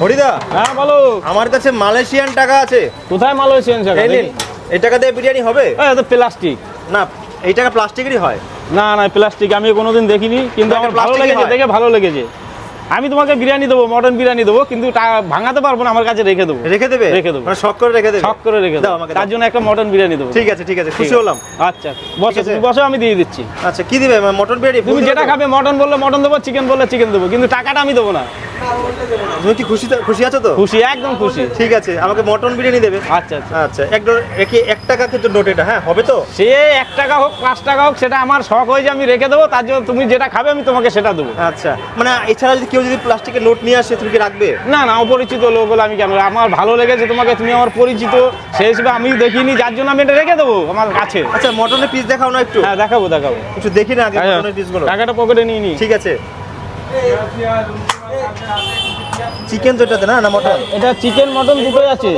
হরিদা, হ্যাঁ বলো। আমার কাছে মালয়েশিয়ান টাকা আছে। কোথায় মালয়েশিয়ান টাকা? এই নিন, এই টাকা দিয়ে বিরিয়ানি হবে? এটা প্লাস্টিক। না, এই টাকা প্লাস্টিকেরই হয়। না না, প্লাস্টিক আমি কোনোদিন দেখিনি, কিন্তু আমার ভালো লেগেছে, দেখে ভালো লেগেছে। আমি তোমাকে বিরিয়ানি দেবো, মটন বিরিয়ানি দেবো, কিন্তু ভাঙাতে পারবো না, আমার কাছে রেখে দেবো। রেখে দেবে? রেখে দেবো, মানে শখ করে রেখে দেবে? শখ করে রেখে দেবো, তার জন্য একটা মটন বিরিয়ানি দেবো। ঠিক আছে ঠিক আছে, খুশি হলাম। আচ্ছা বসো, তুমি বসো, আমি দিয়ে দিচ্ছি। আচ্ছা, কি দিবে? মটন বিরিয়ানি? তুমি যেটা খাবে, মটন বললে মটন দেবো, চিকেন বললে চিকেন দেবো, কিন্তু টাকাটা আমি দেবো না। তুমি কি খুশি আছো তো? খুশি, একদম খুশি। ঠিক আছে, আমাকে মটন বিরিয়ানি দেবে। আচ্ছা আচ্ছা আচ্ছা, এক টাকা কিন্তু নোট এটা, হ্যাঁ হবে তো? সে 1 টাকা হোক 5 টাকা হোক, সেটা আমার শখ হয়ে যে আমি রেখে দেবো, তার জন্য তুমি যেটা খাবে আমি তোমাকে সেটা দেবো। আচ্ছা, মানে এছাড়া যদি কেউ প্লাস্টিকের নোট নিয়ে আসে, তুমি কি রাখবে? না না, অপরিচিত লোক হলে আমি কেন, আমার ভালো লেগেছে তোমাকে, তুমি আমার পরিচিত, সেই হিসেবে আমি দেখিনি, যার জন্য আমি এটা রেখে দেবো আমার কাছে। আচ্ছা, মটনের পিস দেখাও না একটু। হ্যাঁ দেখাবো দেখাবো, একটু দেখি না আগে মটনের পিসগুলো। টাকাটা পকেটে নিয়ে নি। ঠিক আছে। চিকেন তো এটাতে না, না মটন? এটা চিকেন মটন দুটোই আছে।